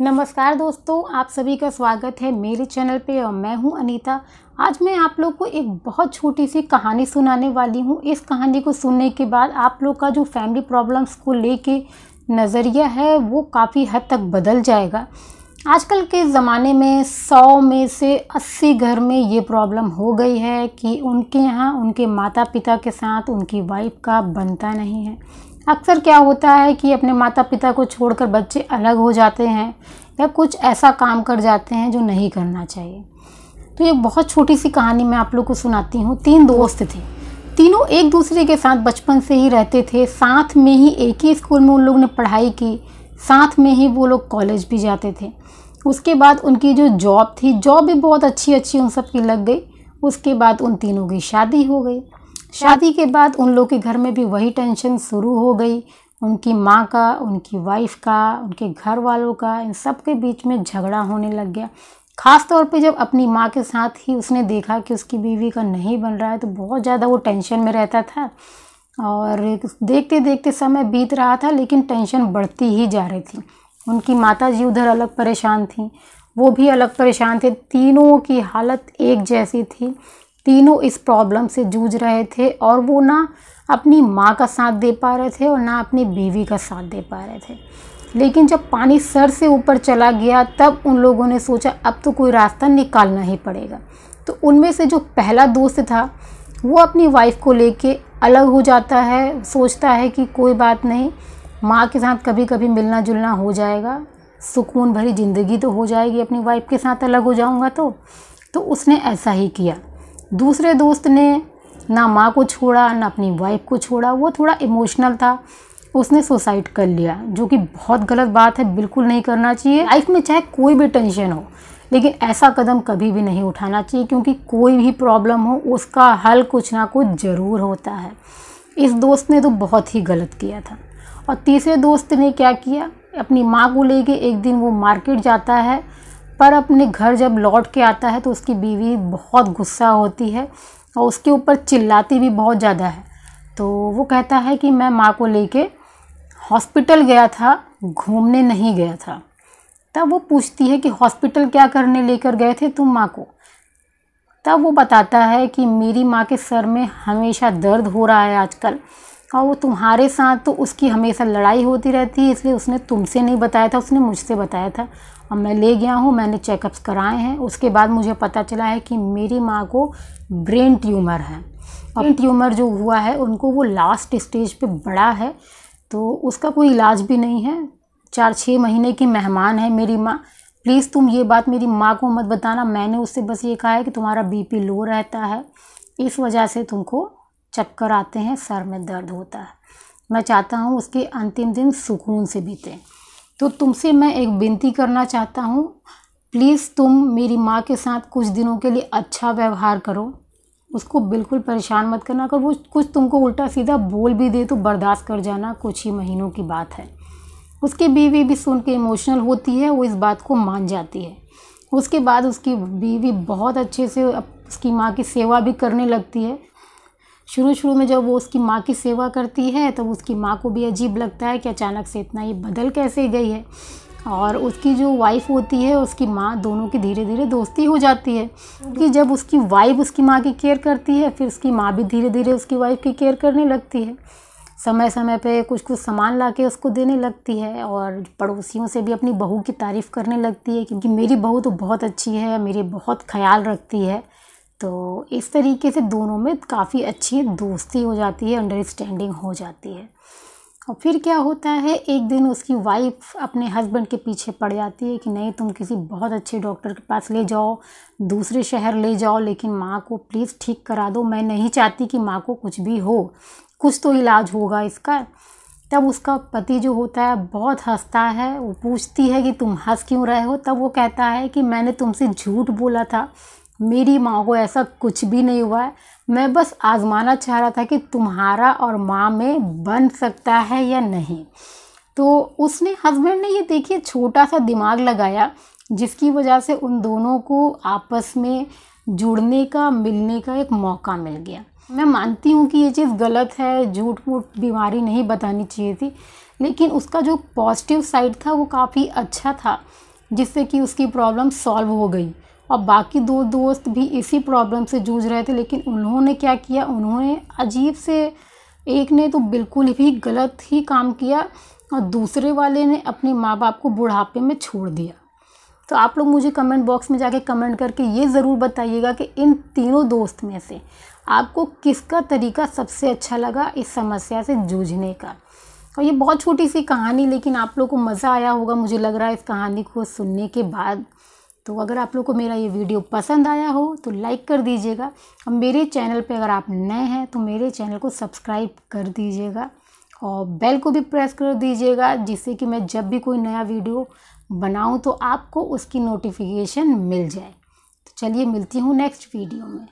नमस्कार दोस्तों, आप सभी का स्वागत है मेरे चैनल पे और मैं हूं अनीता। आज मैं आप लोग को एक बहुत छोटी सी कहानी सुनाने वाली हूं। इस कहानी को सुनने के बाद आप लोग का जो फैमिली प्रॉब्लम्स को लेके नज़रिया है वो काफ़ी हद तक बदल जाएगा। आजकल के ज़माने में 100 में से 80 घर में ये प्रॉब्लम हो गई है कि उनके यहाँ उनके माता पिता के साथ उनकी वाइफ का बनता नहीं है। अक्सर क्या होता है कि अपने माता पिता को छोड़कर बच्चे अलग हो जाते हैं या कुछ ऐसा काम कर जाते हैं जो नहीं करना चाहिए। तो एक बहुत छोटी सी कहानी मैं आप लोग को सुनाती हूँ। 3 दोस्त थे, तीनों एक दूसरे के साथ बचपन से ही रहते थे, साथ में ही एक ही स्कूल में उन लोगों ने पढ़ाई की, साथ में ही वो लोग कॉलेज भी जाते थे। उसके बाद उनकी जो जॉब थी, जॉब भी बहुत अच्छी उन सब की लग गई। उसके बाद उन तीनों की शादी हो गई। शादी के बाद उन लोग के घर में भी वही टेंशन शुरू हो गई। उनकी माँ का, उनकी वाइफ का, उनके घर वालों का, इन सब के बीच में झगड़ा होने लग गया। ख़ास तौर पे जब अपनी माँ के साथ ही उसने देखा कि उसकी बीवी का नहीं बन रहा है तो बहुत ज़्यादा वो टेंशन में रहता था। और देखते देखते समय बीत रहा था लेकिन टेंशन बढ़ती ही जा रही थी। उनकी माता जी उधर अलग परेशान थी, वो भी अलग परेशान थे। तीनों की हालत एक जैसी थी, तीनों इस प्रॉब्लम से जूझ रहे थे और वो ना अपनी माँ का साथ दे पा रहे थे और ना अपनी बीवी का साथ दे पा रहे थे। लेकिन जब पानी सर से ऊपर चला गया तब उन लोगों ने सोचा अब तो कोई रास्ता निकालना ही पड़ेगा। तो उनमें से जो पहला दोस्त था वो अपनी वाइफ को लेके अलग हो जाता है, सोचता है कि कोई बात नहीं, माँ के साथ कभी कभी मिलना जुलना हो जाएगा, सुकून भरी ज़िंदगी तो हो जाएगी, अपनी वाइफ के साथ अलग हो जाऊँगा तो उसने ऐसा ही किया। दूसरे दोस्त ने ना माँ को छोड़ा ना अपनी वाइफ को छोड़ा। वो थोड़ा इमोशनल था, उसने सुसाइड कर लिया, जो कि बहुत गलत बात है, बिल्कुल नहीं करना चाहिए। लाइफ में चाहे कोई भी टेंशन हो लेकिन ऐसा कदम कभी भी नहीं उठाना चाहिए, क्योंकि कोई भी प्रॉब्लम हो उसका हल कुछ ना कुछ ज़रूर होता है। इस दोस्त ने तो बहुत ही गलत किया था। और तीसरे दोस्त ने क्या किया, अपनी माँ को लेके एक दिन वो मार्केट जाता है, पर अपने घर जब लौट के आता है तो उसकी बीवी बहुत गुस्सा होती है और उसके ऊपर चिल्लाती भी बहुत ज़्यादा है। तो वो कहता है कि मैं माँ को लेके हॉस्पिटल गया था, घूमने नहीं गया था। तब वो पूछती है कि हॉस्पिटल क्या करने लेकर गए थे तुम माँ को। तब वो बताता है कि मेरी माँ के सर में हमेशा दर्द हो रहा है आजकल, और वो तुम्हारे साथ तो उसकी हमेशा लड़ाई होती रहती है, इसलिए उसने तुमसे नहीं बताया था, उसने मुझसे बताया था। और मैं ले गया हूँ, मैंने चेकअप्स कराए हैं। उसके बाद मुझे पता चला है कि मेरी माँ को ब्रेन ट्यूमर है। ब्रेन ट्यूमर जो हुआ है उनको वो लास्ट स्टेज पे बड़ा है, तो उसका कोई इलाज भी नहीं है। 4-6 महीने की मेहमान है मेरी माँ। प्लीज़ तुम ये बात मेरी माँ को मत बताना। मैंने उससे बस ये कहा है कि तुम्हारा बीपी लो रहता है, इस वजह से तुमको चक्कर आते हैं, सर में दर्द होता है। मैं चाहता हूँ उसके अंतिम दिन सुकून से बीते। तो तुमसे मैं एक विनती करना चाहता हूँ, प्लीज़ तुम मेरी माँ के साथ कुछ दिनों के लिए अच्छा व्यवहार करो, उसको बिल्कुल परेशान मत करना। अगर वो कुछ तुमको उल्टा सीधा बोल भी दे तो बर्दाश्त कर जाना, कुछ ही महीनों की बात है। उसकी बीवी भी सुन के इमोशनल होती है, वो इस बात को मान जाती है। उसके बाद उसकी बीवी बहुत अच्छे से उसकी माँ की सेवा भी करने लगती है। शुरू में जब वो उसकी माँ की सेवा करती है तब उसकी माँ को भी अजीब लगता है कि अचानक से इतना ये बदल कैसे गई है। और उसकी जो वाइफ होती है, उसकी माँ, दोनों की धीरे धीरे दोस्ती हो जाती है, क्योंकि जब उसकी वाइफ उसकी माँ की केयर करती है फिर उसकी माँ भी धीरे धीरे उसकी वाइफ की केयर करने लगती है। समय समय पे कुछ सामान ला के उसको देने लगती है और पड़ोसियों से भी अपनी बहू की तारीफ़ करने लगती है, क्योंकि मेरी बहू तो बहुत अच्छी है, मेरे बहुत ख्याल रखती है। तो इस तरीके से दोनों में काफ़ी अच्छी दोस्ती हो जाती है, अंडरस्टैंडिंग हो जाती है। और फिर क्या होता है, एक दिन उसकी वाइफ अपने हस्बैंड के पीछे पड़ जाती है कि नहीं, तुम किसी बहुत अच्छे डॉक्टर के पास ले जाओ, दूसरे शहर ले जाओ, लेकिन माँ को प्लीज़ ठीक करा दो। मैं नहीं चाहती कि माँ को कुछ भी हो, कुछ तो इलाज होगा इसका। तब उसका पति जो होता है बहुत हंसता है। वो पूछती है कि तुम हंस क्यों रहे हो। तब वो कहता है कि मैंने तुमसे झूठ बोला था, मेरी माँ को ऐसा कुछ भी नहीं हुआ है, मैं बस आजमाना चाह रहा था कि तुम्हारा और माँ में बन सकता है या नहीं। तो उसने, हस्बैंड ने, ये देखिए छोटा सा दिमाग लगाया, जिसकी वजह से उन दोनों को आपस में जुड़ने का, मिलने का एक मौका मिल गया। मैं मानती हूँ कि ये चीज़ गलत है, झूठ मूठ बीमारी नहीं बतानी चाहिए थी, लेकिन उसका जो पॉजिटिव साइड था वो काफ़ी अच्छा था। जिससे कि उसकी प्रॉब्लम सॉल्व हो गई। और बाकी 2 दोस्त भी इसी प्रॉब्लम से जूझ रहे थे, लेकिन उन्होंने क्या किया, उन्होंने अजीब से, एक ने तो बिल्कुल भी गलत ही काम किया और दूसरे वाले ने अपने माँ बाप को बुढ़ापे में छोड़ दिया। तो आप लोग मुझे कमेंट बॉक्स में जाके कमेंट करके ये ज़रूर बताइएगा कि इन तीनों दोस्त में से आपको किसका तरीका सबसे अच्छा लगा इस समस्या से जूझने का। और ये बहुत छोटी सी कहानी, लेकिन आप लोग को मज़ा आया होगा मुझे लग रहा है इस कहानी को सुनने के बाद। तो अगर आप लोग को मेरा ये वीडियो पसंद आया हो तो लाइक कर दीजिएगा, और मेरे चैनल पे अगर आप नए हैं तो मेरे चैनल को सब्सक्राइब कर दीजिएगा और बेल को भी प्रेस कर दीजिएगा, जिससे कि मैं जब भी कोई नया वीडियो बनाऊं तो आपको उसकी नोटिफिकेशन मिल जाए। तो चलिए मिलती हूँ नेक्स्ट वीडियो में।